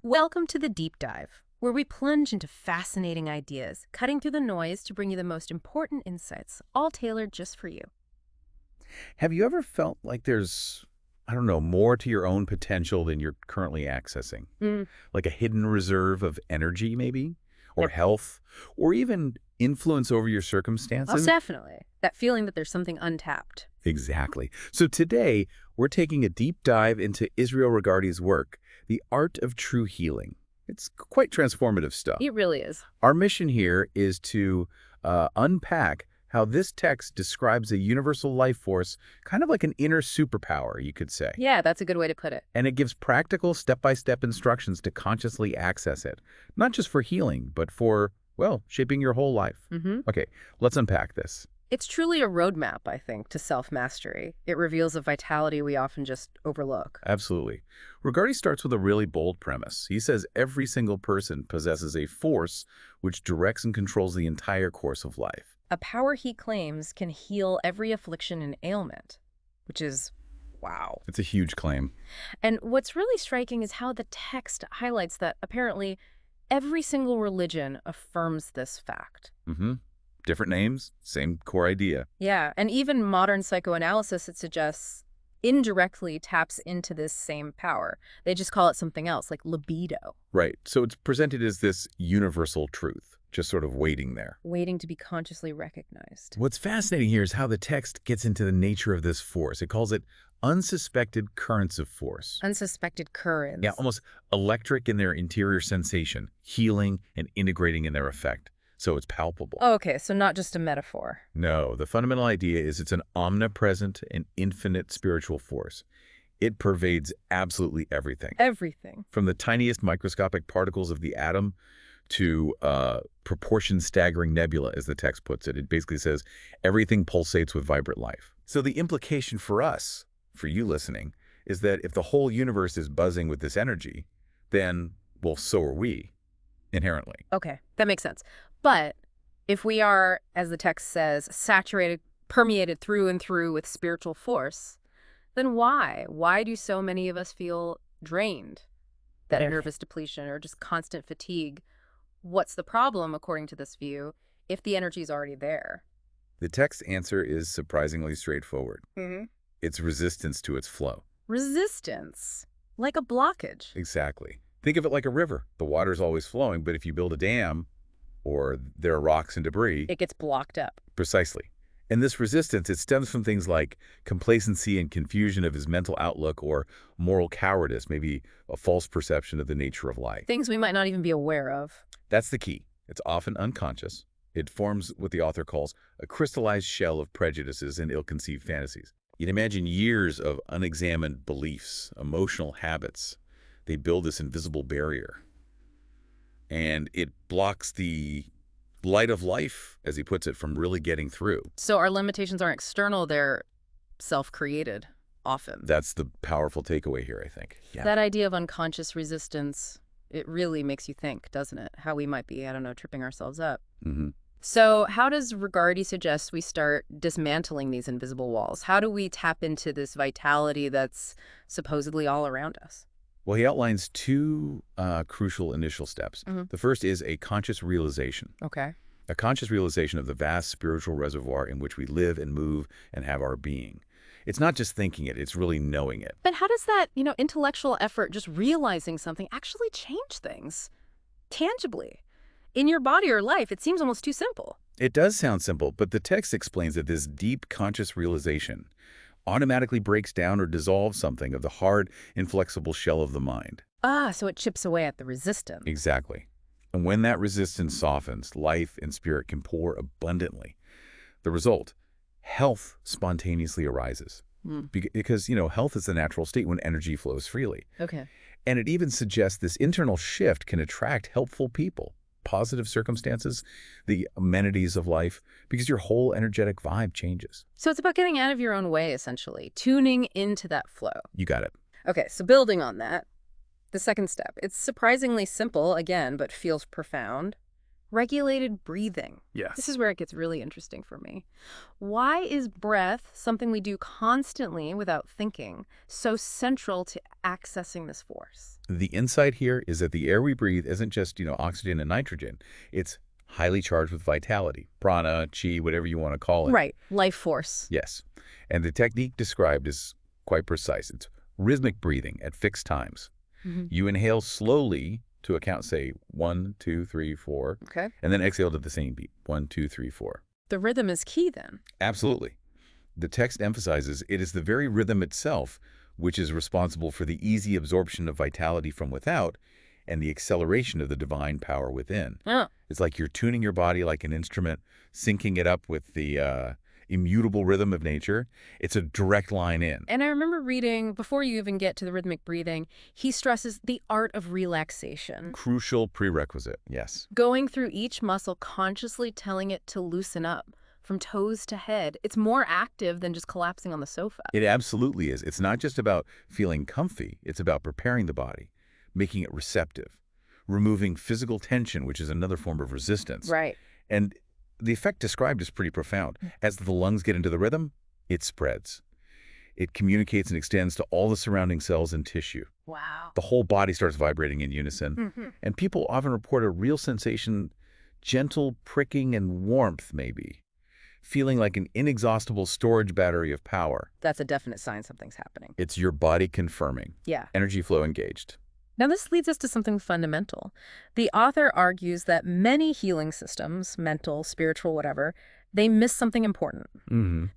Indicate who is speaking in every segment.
Speaker 1: Welcome to the Deep Dive, where we plunge into fascinating ideas, cutting through the noise to bring you the most important insights, all tailored just for you.
Speaker 2: Have you ever felt like there's, I don't know, more to your own potential than you're currently accessing?
Speaker 1: Mm,
Speaker 2: Like a hidden reserve of energy, maybe? Or
Speaker 1: yep.
Speaker 2: health? Or even influence over your
Speaker 1: Oh,
Speaker 2: circumstances?
Speaker 1: definitely. That feeling that there's something untapped.
Speaker 2: Exactly. So today, we're taking a deep dive into Israel Regardie's work, The Art of True Healing. It's quite transformative stuff.
Speaker 1: It really is.
Speaker 2: Our mission here is to unpack how this text describes a universal life force, kind of like an inner superpower, you could say.
Speaker 1: Yeah, that's a good way to put it.
Speaker 2: And it gives practical step-by-step instructions to consciously access it, not just for healing, but for, well, shaping your whole life.
Speaker 1: hmm
Speaker 2: Okay, let's unpack this.
Speaker 1: It's truly a roadmap, I think, to self-mastery. It reveals a vitality we often just overlook.
Speaker 2: Absolutely. Regardie starts with a really bold premise. He says every single person possesses a force which directs and controls the entire course of life.
Speaker 1: A power he claims can heal every affliction and ailment, which is wow.
Speaker 2: It's a huge claim.
Speaker 1: And what's really striking is how the text highlights that apparently every single religion affirms this fact.
Speaker 2: Mm-hmm. Different names, same core idea.
Speaker 1: Yeah, and even modern psychoanalysis, it suggests, indirectly taps into this same power. They just call it something else, like libido,
Speaker 2: Right. So it's presented as this universal truth, just sort of waiting there.
Speaker 1: waiting to be consciously recognized.
Speaker 2: What's fascinating here is how the text gets into the nature of this force. It calls it unsuspected currents of force.
Speaker 1: Unsuspected currents.
Speaker 2: Yeah, almost electric in their interior sensation, healing and integrating in their effect. So it's palpable.
Speaker 1: Oh, okay, so not just a metaphor.
Speaker 2: No, the fundamental idea is it's an omnipresent and infinite spiritual force. It pervades absolutely everything,
Speaker 1: Everything.
Speaker 2: from the tiniest microscopic particles of the atom to proportion-staggering nebula, as the text puts it. It basically says everything pulsates with vibrant life. So the implication for us, for you listening, is that if the whole universe is buzzing with this energy, then, well, so are we, inherently.
Speaker 1: Okay, that makes sense. But if we are, as the text says, saturated, permeated through and through with spiritual force, then why? Why do so many of us feel drained? That nervous depletion or just constant fatigue. What's the problem, according to this view, if the energy is already there?
Speaker 2: The text answer is surprisingly straightforward.
Speaker 1: Mm-hmm.
Speaker 2: It's resistance to its flow.
Speaker 1: Resistance, like a blockage.
Speaker 2: Exactly. Think of it like a river. The water's always flowing, but if you build a dam or there are rocks and debris,
Speaker 1: It gets blocked up.
Speaker 2: precisely. And this resistance, it stems from things like complacency and confusion of his mental outlook or moral cowardice, maybe a false perception of the nature of life.
Speaker 1: Things we might not even be aware of.
Speaker 2: That's the key. It's often unconscious. It forms what the author calls a crystallized shell of prejudices and ill-conceived fantasies. You'd imagine years of unexamined beliefs, emotional habits. They build this invisible barrier. And it blocks the light of life, as he puts it, from really getting through.
Speaker 1: So our limitations aren't external, they're self-created, often.
Speaker 2: That's the powerful takeaway here, I think. Yeah.
Speaker 1: That idea of unconscious resistance, it really makes you think, doesn't it? How we might be, I don't know, tripping ourselves up.
Speaker 2: Mm-hmm.
Speaker 1: So how does Regardie suggest we start dismantling these invisible walls? How do we tap into this vitality that's supposedly all around us?
Speaker 2: Well, he outlines two crucial initial steps.
Speaker 1: Mhm.
Speaker 2: The first is a conscious realization.
Speaker 1: Okay.
Speaker 2: A conscious realization of the vast spiritual reservoir in which we live and move and have our being. It's not just thinking it, it's really knowing it.
Speaker 1: But how does that, intellectual effort, just realizing something, actually change things tangibly? In your body or life, it seems almost too simple.
Speaker 2: It does sound simple, but the text explains that this deep conscious realization automatically breaks down or dissolves something of the hard, inflexible shell of the mind.
Speaker 1: Ah, so it chips away at the resistance.
Speaker 2: Exactly. And when that resistance softens, life and spirit can pour abundantly. The result, health spontaneously arises. Because, health is the natural state when energy flows freely.
Speaker 1: Okay.
Speaker 2: And it even suggests this internal shift can attract helpful people, positive circumstances, the amenities of life, because your whole energetic vibe changes.
Speaker 1: So it's about getting out of your own way, essentially, tuning into that flow.
Speaker 2: You got it.
Speaker 1: Okay, so building on that, the second step, it's surprisingly simple, again, but feels profound. Regulated breathing.
Speaker 2: Yes.
Speaker 1: This is where it gets really interesting for me. Why is breath, something we do constantly without thinking, so central to accessing this force?
Speaker 2: The insight here is that the air we breathe isn't just, oxygen and nitrogen. It's highly charged with vitality, prana, chi, whatever you want to call it.
Speaker 1: Right. Life force.
Speaker 2: Yes. And the technique described is quite precise. It's rhythmic breathing at fixed times. You inhale slowly to account, say, 1, 2, 3, 4,
Speaker 1: Okay.
Speaker 2: and then exhale to the same beat, 1, 2, 3, 4.
Speaker 1: The rhythm is key then.
Speaker 2: Absolutely. The text emphasizes it is the very rhythm itself which is responsible for the easy absorption of vitality from without and the acceleration of the divine power within.
Speaker 1: Oh.
Speaker 2: It's like you're tuning your body like an instrument, syncing it up with the immutable rhythm of nature. It's a direct line in.
Speaker 1: And I remember reading, before you even get to the rhythmic breathing, he stresses the art of relaxation.
Speaker 2: Crucial prerequisite, yes.
Speaker 1: Going through each muscle, consciously telling it to loosen up. From toes to head. It's more active than just collapsing on the sofa.
Speaker 2: It absolutely is. It's not just about feeling comfy. It's about preparing the body, making it receptive, removing physical tension, which is another form of resistance.
Speaker 1: Right.
Speaker 2: And the effect described is pretty profound. As the lungs get into the rhythm, it spreads. It communicates and extends to all the surrounding cells and tissue.
Speaker 1: Wow.
Speaker 2: The whole body starts vibrating in unison. And people often report a real sensation, gentle pricking and warmth maybe, feeling like an inexhaustible storage battery of power.
Speaker 1: That's a definite sign something's happening.
Speaker 2: It's your body confirming.
Speaker 1: Yeah.
Speaker 2: Energy flow engaged.
Speaker 1: Now this leads us to something fundamental. The author argues that many healing systems, mental, spiritual, whatever, they miss something important.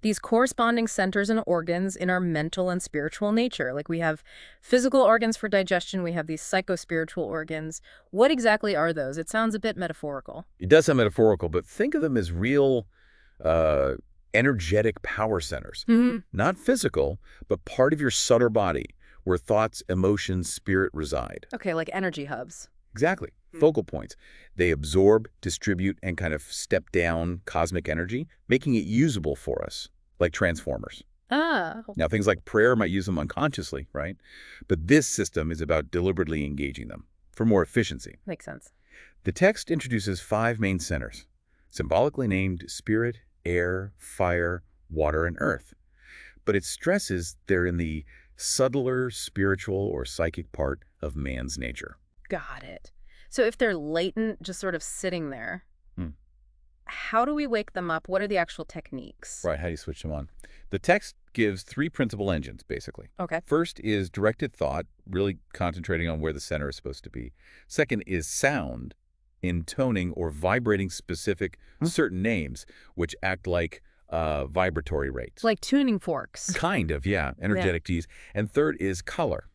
Speaker 1: These corresponding centers and organs in our mental and spiritual nature. Like we have physical organs for digestion, we have these psycho-spiritual organs. What exactly are those? It sounds a bit metaphorical.
Speaker 2: It does sound metaphorical, but think of them as real energetic power centers. Not physical, but part of your subtle body where thoughts, emotions, spirit reside.
Speaker 1: Okay, like energy hubs.
Speaker 2: Exactly. Focal points. They absorb, distribute, and kind of step down cosmic energy, making it usable for us, like transformers.
Speaker 1: Ah.
Speaker 2: Now, things like prayer might use them unconsciously, right? But this system is about deliberately engaging them for more efficiency.
Speaker 1: Makes sense.
Speaker 2: The text introduces 5 main centers, symbolically named spirit, air, fire, water, and earth. But it stresses they're in the subtler spiritual or psychic part of man's nature.
Speaker 1: Got it. So if they're latent, just sort of sitting there, how do we wake them up? What are the actual techniques?
Speaker 2: Right, how do you switch them on? The text gives 3 principal engines, basically.
Speaker 1: Okay.
Speaker 2: First is directed thought, really concentrating on where the center is supposed to be. Second is sound, intoning or vibrating specific certain names, which act like vibratory rates.
Speaker 1: Like tuning forks.
Speaker 2: Kind of, yeah, energetic to use. And third is color,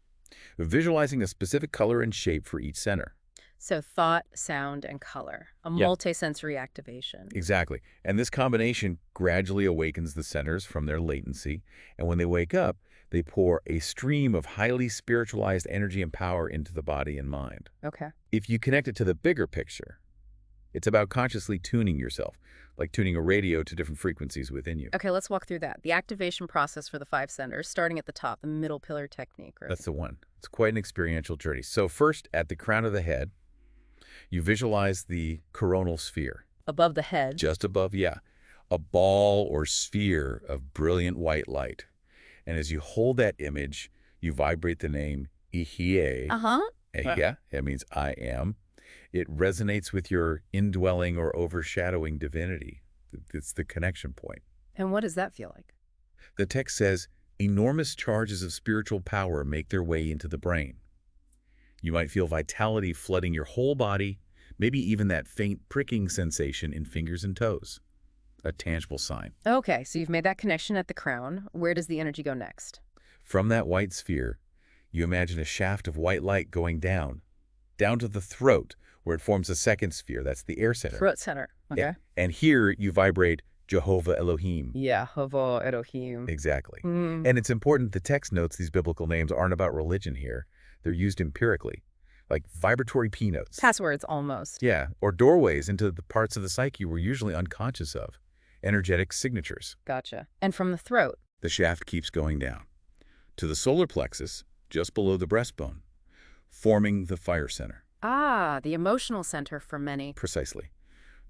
Speaker 2: visualizing a specific color and shape for each center.
Speaker 1: So thought, sound, and color. A
Speaker 2: Yep.
Speaker 1: multisensory activation.
Speaker 2: Exactly. And this combination gradually awakens the centers from their latency. And when they wake up, they pour a stream of highly spiritualized energy and power into the body and mind.
Speaker 1: Okay.
Speaker 2: If you connect it to the bigger picture, it's about consciously tuning yourself, like tuning a radio to different frequencies within you.
Speaker 1: Okay, let's walk through that. The activation process for the 5 centers, starting at the top, the middle pillar technique, right?
Speaker 2: That's the one. It's quite an experiential journey. So first, at the crown of the head, you visualize the coronal sphere.
Speaker 1: Above the head.
Speaker 2: Just above, a ball or sphere of brilliant white light. And as you hold that image, you vibrate the name Ihie. Ihie, it means I am. It resonates with your indwelling or overshadowing divinity. It's the connection point.
Speaker 1: And what does that feel like?
Speaker 2: The text says, enormous charges of spiritual power make their way into the brain. You might feel vitality flooding your whole body, maybe even that faint pricking sensation in fingers and toes. A tangible sign.
Speaker 1: Okay, so you've made that connection at the crown. Where does the energy go next?
Speaker 2: From that white sphere, you imagine a shaft of white light going down to the throat, where it forms a second sphere. That's the air center.
Speaker 1: Throat center. Okay.
Speaker 2: Yeah. And here you vibrate Jehovah Elohim.
Speaker 1: Yehovah Elohim.
Speaker 2: Exactly. And it's important the text notes these biblical names aren't about religion here. They're used empirically, like vibratory P notes.
Speaker 1: Passwords, almost.
Speaker 2: Yeah, or doorways into the parts of the psyche we're usually unconscious of. Energetic signatures.
Speaker 1: Gotcha. And from the throat?
Speaker 2: The shaft keeps going down to the solar plexus, just below the breastbone, forming the fire center.
Speaker 1: Ah, the emotional center for many.
Speaker 2: Precisely.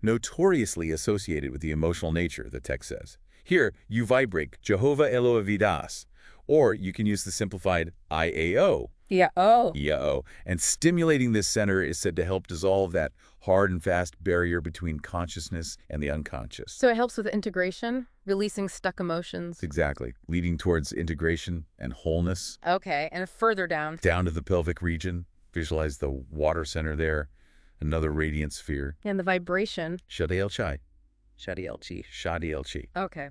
Speaker 2: notoriously associated with the emotional nature, the text says. Here, you vibrate Jehovah Eloah Vidas, or you can use the simplified IAO,
Speaker 1: Yeah. Oh.
Speaker 2: EAO, and stimulating this center is said to help dissolve that hard and fast barrier between consciousness and the unconscious.
Speaker 1: So it helps with integration, releasing stuck emotions.
Speaker 2: Exactly, leading towards integration and wholeness.
Speaker 1: Okay, and further down.
Speaker 2: Down to the pelvic region, visualize the water center there, another radiant sphere.
Speaker 1: And the vibration.
Speaker 2: Shadi el Chai. Shadi el Chi. Shadi el Chi.
Speaker 1: Okay.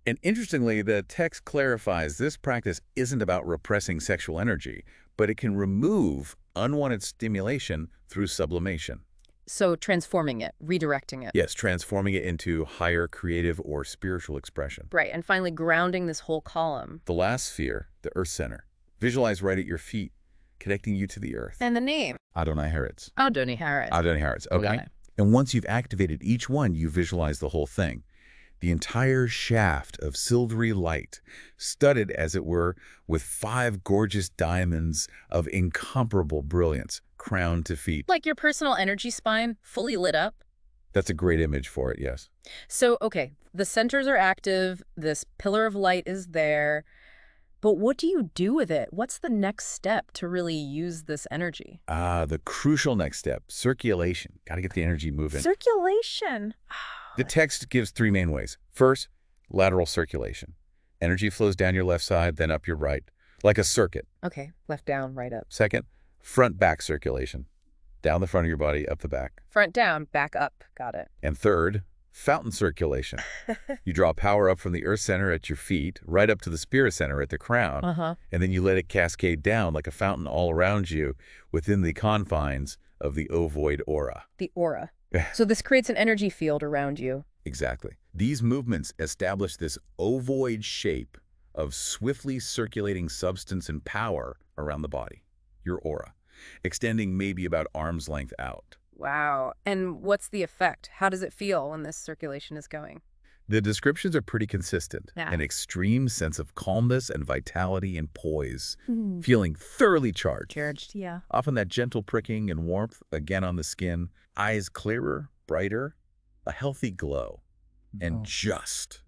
Speaker 2: And interestingly, the text clarifies this practice isn't about repressing sexual energy, but it can remove unwanted stimulation through sublimation.
Speaker 1: So transforming it, redirecting it.
Speaker 2: Yes, transforming it into higher creative or spiritual expression.
Speaker 1: Right, and finally grounding this whole column.
Speaker 2: The last sphere, the earth center, visualize right at your feet, connecting you to the earth.
Speaker 1: And the name.
Speaker 2: Adonai Haaretz.
Speaker 1: Adonai Haaretz.
Speaker 2: Adonai Haaretz, okay.
Speaker 1: Got it.
Speaker 2: And once you've activated each one, you visualize the whole thing. The entire shaft of silvery light, studded, as it were, with 5 gorgeous diamonds of incomparable brilliance, crown to feet.
Speaker 1: Like your personal energy spine, fully lit up.
Speaker 2: That's a great image for it, yes.
Speaker 1: So, okay, the centers are active, this pillar of light is there, but what do you do with it? What's the next step to really use this energy?
Speaker 2: The crucial next step, circulation. Got to get the energy moving.
Speaker 1: Circulation.
Speaker 2: The text gives 3 main ways. First, lateral circulation. Energy flows down your left side, then up your right, like a circuit.
Speaker 1: Okay, left down, right up.
Speaker 2: Second, front-back circulation. Down the front of your body, up the back.
Speaker 1: Front down, back up. Got it.
Speaker 2: And third, fountain circulation. You draw power up from the earth center at your feet, right up to the spirit center at the crown, and then you let it cascade down like a fountain all around you within the confines of the ovoid aura.
Speaker 1: The aura. So this creates an energy field around you.
Speaker 2: Exactly. These movements establish this ovoid shape of swiftly circulating substance and power around the body, your aura, extending maybe about arm's length out.
Speaker 1: Wow. And what's the effect? How does it feel when this circulation is going?
Speaker 2: The descriptions are pretty consistent.
Speaker 1: Yeah.
Speaker 2: An extreme sense of calmness and vitality and poise, feeling thoroughly charged.
Speaker 1: Charged, yeah.
Speaker 2: Often that gentle pricking and warmth, again on the skin, eyes clearer, brighter, a healthy glow. And just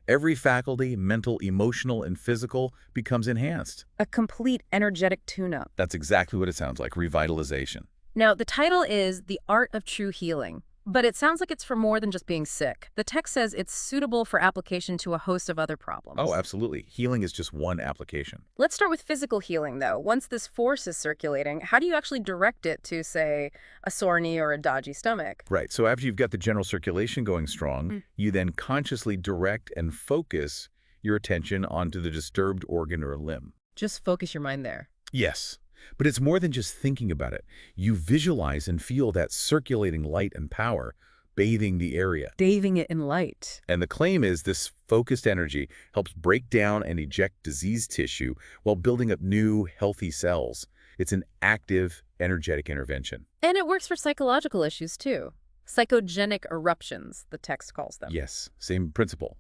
Speaker 2: every faculty, mental, emotional, and physical, becomes enhanced.
Speaker 1: A complete energetic tune-up.
Speaker 2: That's exactly what it sounds like, revitalization.
Speaker 1: Now, the title is The Art of True Healing, but it sounds like it's for more than just being sick. The text says it's suitable for application to a host of other problems.
Speaker 2: Oh, absolutely. Healing is just one application.
Speaker 1: Let's start with physical healing, though. Once this force is circulating, how do you actually direct it to, say, a sore knee or a dodgy stomach?
Speaker 2: Right. So after you've got the general circulation going strong, you then consciously direct and focus your attention onto the disturbed organ or limb.
Speaker 1: Just focus your mind there.
Speaker 2: Yes. But it's more than just thinking about it. You visualize and feel that circulating light and power bathing the area.
Speaker 1: Bathing it in light.
Speaker 2: And the claim is this focused energy helps break down and eject diseased tissue while building up new, healthy cells. It's an active, energetic intervention.
Speaker 1: And it works for psychological issues, too. Psychogenic eruptions, the text calls them.
Speaker 2: Yes, same principle.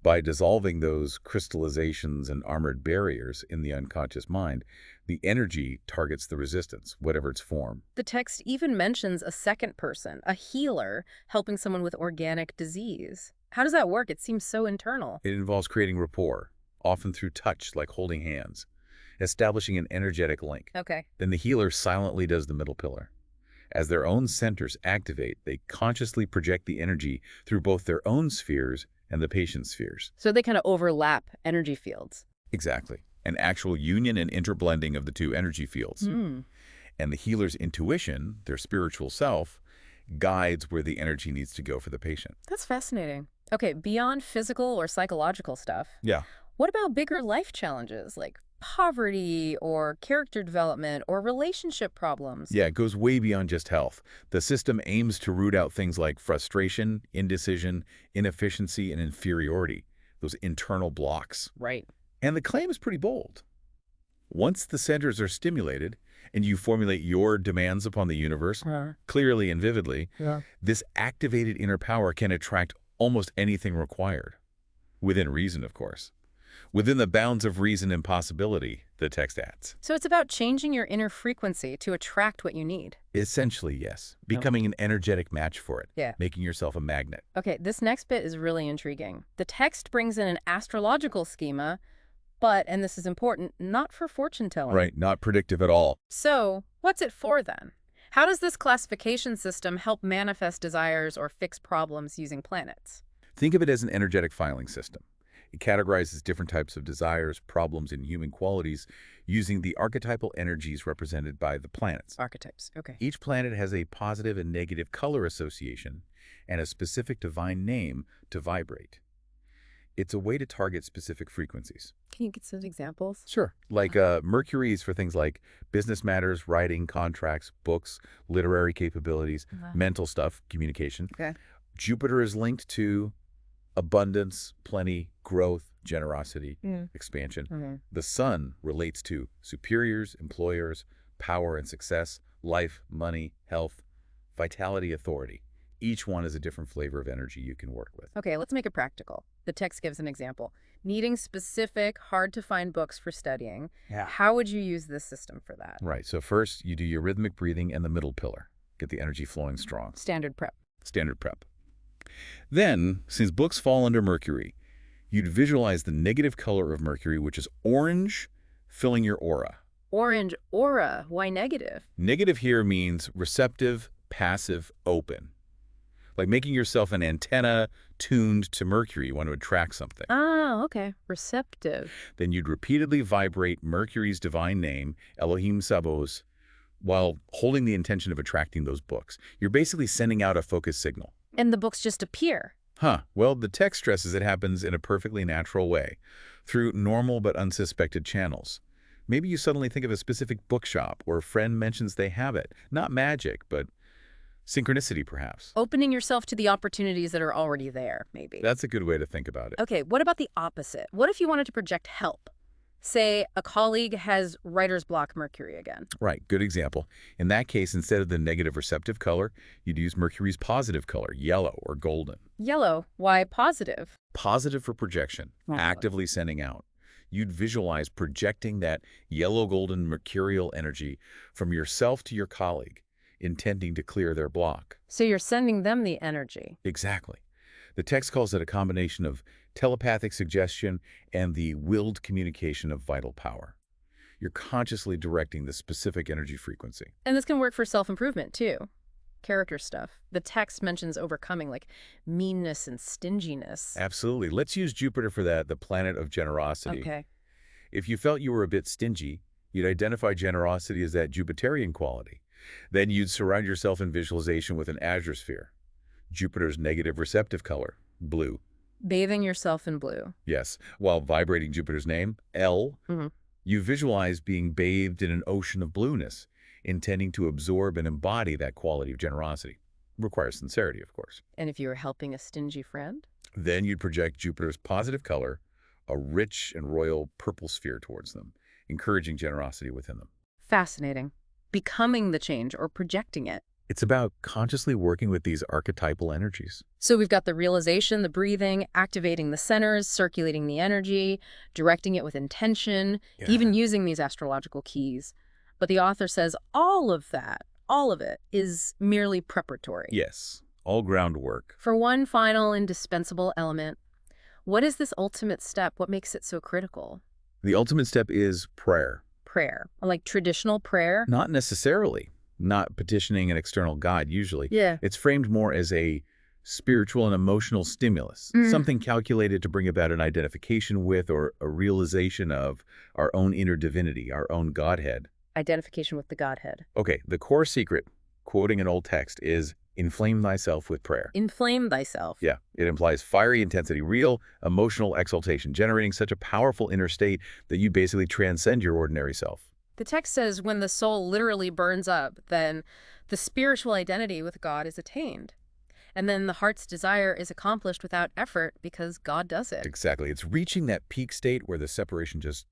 Speaker 2: By dissolving those crystallizations and armored barriers in the unconscious mind, the energy targets the resistance, whatever its form.
Speaker 1: The text even mentions a second person, a healer, helping someone with organic disease. How does that work? It seems so internal.
Speaker 2: It involves creating rapport, often through touch, like holding hands, establishing an energetic link.
Speaker 1: Okay.
Speaker 2: Then the healer silently does the middle pillar. As their own centers activate, they consciously project the energy through both their own spheres and the patient's spheres.
Speaker 1: So they kind of overlap energy fields.
Speaker 2: Exactly. An actual union and interblending of the two energy fields. And the healer's intuition, their spiritual self, guides where the energy needs to go for the patient.
Speaker 1: That's fascinating. Okay, beyond physical or psychological stuff,
Speaker 2: Yeah.
Speaker 1: what about bigger life challenges like poverty or character development or relationship problems?
Speaker 2: Yeah, it goes way beyond just health. The system aims to root out things like frustration, indecision, inefficiency, and inferiority, those internal blocks.
Speaker 1: Right.
Speaker 2: And the claim is pretty bold. Once the centers are stimulated and you formulate your demands upon the universe, clearly and vividly, this activated inner power can attract almost anything required. Within reason, of course. within the bounds of reason and possibility, the text adds.
Speaker 1: So it's about changing your inner frequency to attract what you need.
Speaker 2: Essentially, yes. Becoming an energetic match for it.
Speaker 1: Yeah.
Speaker 2: Making yourself a magnet.
Speaker 1: Okay, this next bit is really intriguing. The text brings in an astrological schema, but, and this is important, not for fortune telling.
Speaker 2: Right, not predictive at all.
Speaker 1: So, what's it for then? How does this classification system help manifest desires or fix problems using planets?
Speaker 2: Think of it as an energetic filing system. It categorizes different types of desires, problems, and human qualities using the archetypal energies represented by the planets.
Speaker 1: Archetypes, okay.
Speaker 2: Each planet has a positive and negative color association and a specific divine name to vibrate. It's a way to target specific frequencies.
Speaker 1: Can you get some examples?
Speaker 2: Sure. Like Mercury is for things like business matters, writing, contracts, books, literary capabilities, mental stuff, communication.
Speaker 1: Okay.
Speaker 2: Jupiter is linked to abundance, plenty, growth, generosity, expansion. The sun relates to superiors, employers, power and success, life, money, health, vitality, authority. Each one is a different flavor of energy you can work with.
Speaker 1: Okay, let's make it practical. The text gives an example. Needing specific, hard-to-find books for studying.
Speaker 2: Yeah.
Speaker 1: How would you use this system for that?
Speaker 2: Right. So first, you do your rhythmic breathing and the middle pillar. Get the energy flowing strong.
Speaker 1: Standard prep.
Speaker 2: Standard prep. Then, since books fall under Mercury, you'd visualize the negative color of Mercury, which is orange, filling your aura.
Speaker 1: Orange aura. Why negative?
Speaker 2: Negative here means receptive, passive, open. Like making yourself an antenna tuned to Mercury. You want to attract something.
Speaker 1: Ah, okay. Receptive.
Speaker 2: Then you'd repeatedly vibrate Mercury's divine name, Elohim Sabaoth, while holding the intention of attracting those books. You're basically sending out a focus signal.
Speaker 1: And the books just appear.
Speaker 2: Well, the text stresses it happens in a perfectly natural way, through normal but unsuspected channels. Maybe you suddenly think of a specific bookshop or a friend mentions they have it. Not magic, but synchronicity, perhaps.
Speaker 1: Opening yourself to the opportunities that are already there, maybe.
Speaker 2: That's a good way to think about it.
Speaker 1: Okay, what about the opposite? What if you wanted to project help? Say a colleague has writer's block Mercury again.
Speaker 2: Right, good example. In that case, instead of the negative receptive color, you'd use Mercury's positive color, yellow or golden.
Speaker 1: Yellow. Why positive?
Speaker 2: Positive for projection, actively sending out. You'd visualize projecting that yellow-golden mercurial energy from yourself to your colleague, intending to clear their block.
Speaker 1: So you're sending them the energy.
Speaker 2: Exactly. The text calls it a combination of telepathic suggestion and the willed communication of vital power. You're consciously directing the specific energy frequency.
Speaker 1: And this can work for self-improvement, too. Character stuff. The text mentions overcoming, like meanness and stinginess.
Speaker 2: Absolutely. Let's use Jupiter for that, the planet of generosity.
Speaker 1: Okay.
Speaker 2: If you felt you were a bit stingy, you'd identify generosity as that Jupiterian quality. Then you'd surround yourself in visualization with an azure sphere. Jupiter's negative receptive color, blue.
Speaker 1: Bathing yourself in blue.
Speaker 2: Yes, while vibrating Jupiter's name, L, you visualize being bathed in an ocean of blueness, intending to absorb and embody that quality of generosity. Requires sincerity, of course.
Speaker 1: And if you were helping a stingy friend?
Speaker 2: Then you'd project Jupiter's positive color, a rich and royal purple sphere towards them, encouraging generosity within them.
Speaker 1: Fascinating. Becoming the change or projecting it.
Speaker 2: It's about consciously working with these archetypal energies.
Speaker 1: So we've got the realization, the breathing, activating the centers, circulating the energy, directing it with intention, even using these astrological keys. But the author says all of that, all of it, is merely preparatory.
Speaker 2: Yes, all groundwork.
Speaker 1: For one final indispensable element, what is this ultimate step? What makes it so critical?
Speaker 2: The ultimate step is prayer.
Speaker 1: Prayer. Like traditional prayer?
Speaker 2: Not necessarily. Not petitioning an external God, usually.
Speaker 1: Yeah.
Speaker 2: It's framed more as a spiritual and emotional stimulus, something calculated to bring about an identification with or a realization of our own inner divinity, our own Godhead.
Speaker 1: Identification with the Godhead.
Speaker 2: Okay, the core secret, quoting an old text, is inflame thyself with prayer.
Speaker 1: Inflame thyself.
Speaker 2: Yeah, it implies fiery intensity, real emotional exaltation, generating such a powerful inner state that you basically transcend your ordinary self.
Speaker 1: The text says when the soul literally burns up, then the spiritual identity with God is attained. And then the heart's desire is accomplished without effort because God does it.
Speaker 2: Exactly. It's reaching that peak state where the separation just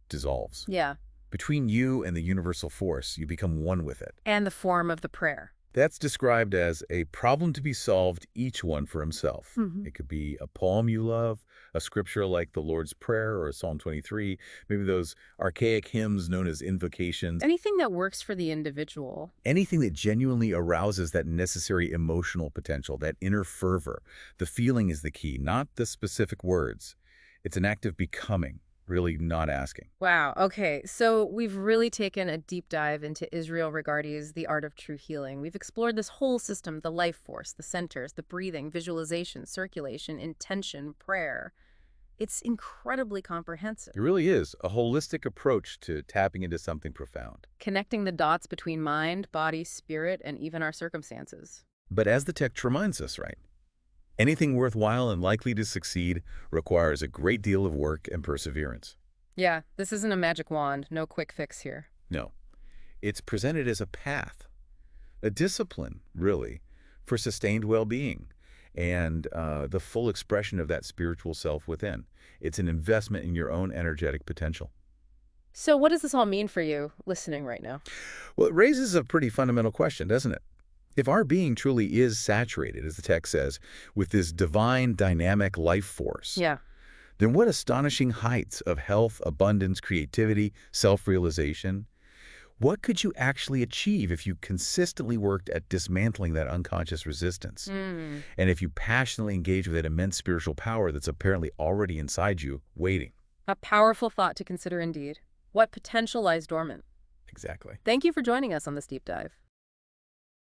Speaker 2: dissolves.
Speaker 1: Yeah.
Speaker 2: Between you and the universal force, you become one with it.
Speaker 1: And the form of the prayer.
Speaker 2: That's described as a problem to be solved, each one for himself.
Speaker 1: Hmm.
Speaker 2: It could be a poem you love, a scripture like the Lord's Prayer or Psalm 23, maybe those archaic hymns known as invocations.
Speaker 1: Anything that works for the individual.
Speaker 2: Anything that genuinely arouses that necessary emotional potential, that inner fervor. The feeling is the key, not the specific words. It's an act of becoming, really not asking.
Speaker 1: Wow. Okay. So we've really taken a deep dive into Israel Regardie's The Art of True Healing. We've explored this whole system, the life force, the centers, the breathing, visualization, circulation, intention, prayer. It's incredibly comprehensive,
Speaker 2: It really is a holistic approach to tapping into something profound.
Speaker 1: connecting the dots between mind, body, spirit, and even our circumstances.
Speaker 2: But as the text reminds us, right? Anything worthwhile and likely to succeed requires a great deal of work and perseverance.
Speaker 1: Yeah, this isn't a magic wand, no quick fix here.
Speaker 2: No, it's presented as a path, a discipline, really, for sustained well-being and the full expression of that spiritual self within. It's an investment in your own energetic potential.
Speaker 1: So what does this all mean for you listening right now?
Speaker 2: Well, it raises a pretty fundamental question, doesn't it? If our being truly is saturated, as the text says, with this divine, dynamic life force,
Speaker 1: Yeah.
Speaker 2: then what astonishing heights of health, abundance, creativity, self-realization? What could you actually achieve if you consistently worked at dismantling that unconscious resistance?
Speaker 1: Mm.
Speaker 2: And if you passionately engage with that immense spiritual power that's apparently already inside you, waiting?
Speaker 1: A powerful thought to consider indeed. What potential lies dormant?
Speaker 2: Exactly.
Speaker 1: Thank you for joining us on this deep dive.